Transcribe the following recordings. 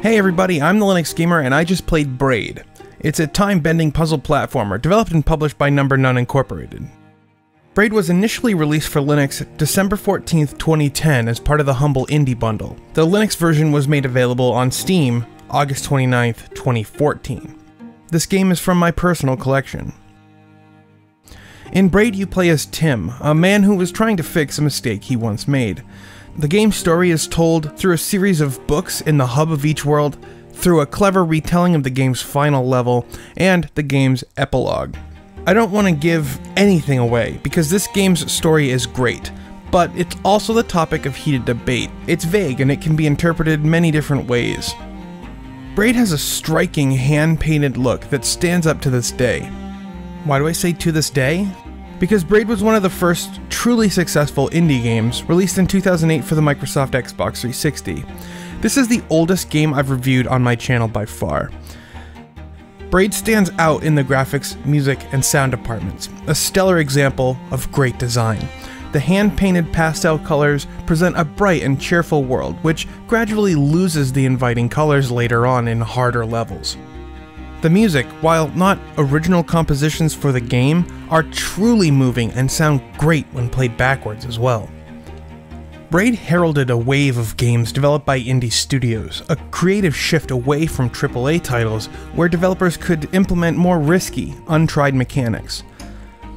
Hey everybody, I'm the Linux Gamer and I just played Braid. It's a time-bending puzzle platformer developed and published by Number None Incorporated. Braid was initially released for Linux December 14th, 2010 as part of the Humble Indie Bundle. The Linux version was made available on Steam August 29th, 2014. This game is from my personal collection. In Braid you play as Tim, a man who was trying to fix a mistake he once made. The game's story is told through a series of books in the hub of each world, through a clever retelling of the game's final level, and the game's epilogue. I don't want to give anything away, because this game's story is great, but it's also the topic of heated debate. It's vague and it can be interpreted many different ways. Braid has a striking hand-painted look that stands up to this day. Why do I say to this day? Because Braid was one of the first truly successful indie games, released in 2008 for the Microsoft Xbox 360. This is the oldest game I've reviewed on my channel by far. Braid stands out in the graphics, music, and sound departments, a stellar example of great design. The hand-painted pastel colors present a bright and cheerful world, which gradually loses the inviting colors later on in harder levels. The music, while not original compositions for the game, are truly moving and sound great when played backwards as well. Braid heralded a wave of games developed by indie studios, a creative shift away from AAA titles where developers could implement more risky, untried mechanics.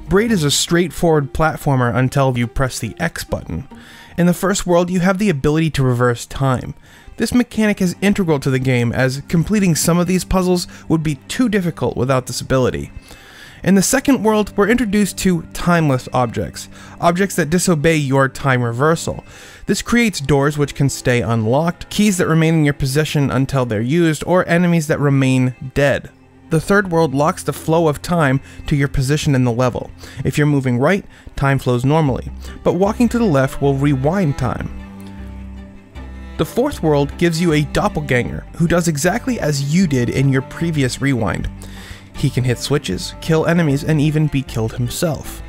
Braid is a straightforward platformer until you press the X button. In the first world, you have the ability to reverse time. This mechanic is integral to the game, as completing some of these puzzles would be too difficult without this ability. In the second world, we're introduced to timeless objects, objects that disobey your time reversal. This creates doors which can stay unlocked, keys that remain in your possession until they're used, or enemies that remain dead. The third world locks the flow of time to your position in the level. If you're moving right, time flows normally, but walking to the left will rewind time. The fourth world gives you a doppelganger who does exactly as you did in your previous rewind. He can hit switches, kill enemies, and even be killed himself.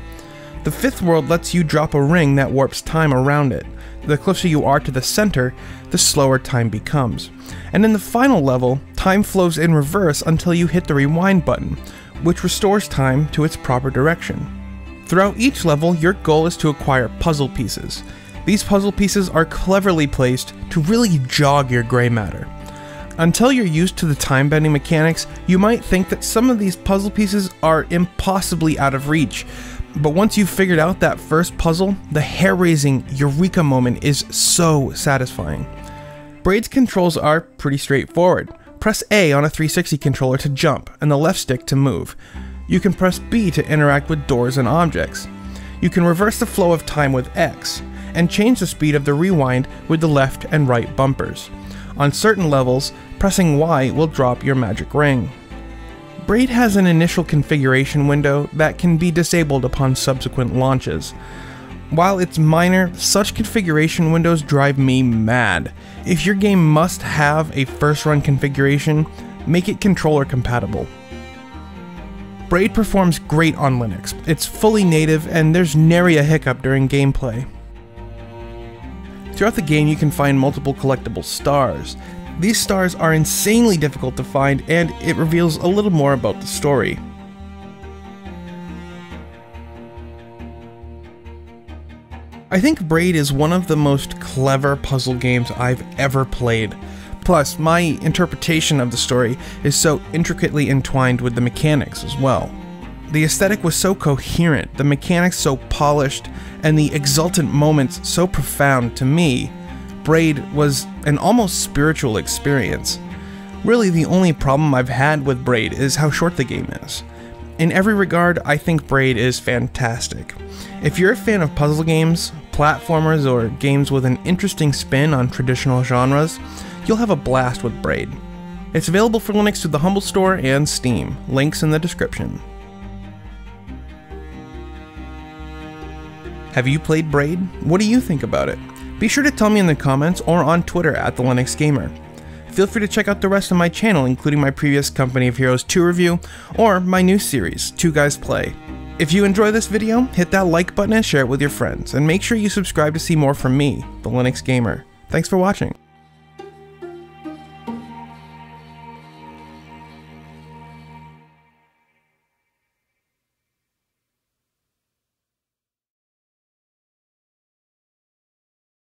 The fifth world lets you drop a ring that warps time around it. The closer you are to the center, the slower time becomes. And in the final level, time flows in reverse until you hit the rewind button, which restores time to its proper direction. Throughout each level, your goal is to acquire puzzle pieces. These puzzle pieces are cleverly placed to really jog your gray matter. Until you're used to the time-bending mechanics, you might think that some of these puzzle pieces are impossibly out of reach, but once you've figured out that first puzzle, the hair-raising eureka moment is so satisfying. Braid's controls are pretty straightforward. Press A on a 360 controller to jump, and the left stick to move. You can press B to interact with doors and objects. You can reverse the flow of time with X, and change the speed of the rewind with the left and right bumpers. On certain levels, pressing Y will drop your magic ring. Braid has an initial configuration window that can be disabled upon subsequent launches. While it's minor, such configuration windows drive me mad. If your game must have a first-run configuration, make it controller compatible. Braid performs great on Linux. It's fully native and there's nary a hiccup during gameplay. Throughout the game you can find multiple collectible stars. These stars are insanely difficult to find and it reveals a little more about the story. I think Braid is one of the most clever puzzle games I've ever played. Plus, my interpretation of the story is so intricately entwined with the mechanics as well. The aesthetic was so coherent, the mechanics so polished, and the exultant moments so profound. To me, Braid was an almost spiritual experience. Really, the only problem I've had with Braid is how short the game is. In every regard, I think Braid is fantastic. If you're a fan of puzzle games, platformers, or games with an interesting spin on traditional genres, you'll have a blast with Braid. It's available for Linux through the Humble Store and Steam, links in the description. Have you played Braid? What do you think about it? Be sure to tell me in the comments or on Twitter at the Linux Gamer. Feel free to check out the rest of my channel, including my previous Company of Heroes 2 review, or my new series, 2 Guys Play. If you enjoy this video, hit that like button and share it with your friends, and make sure you subscribe to see more from me, the Linux Gamer. Thanks for watching.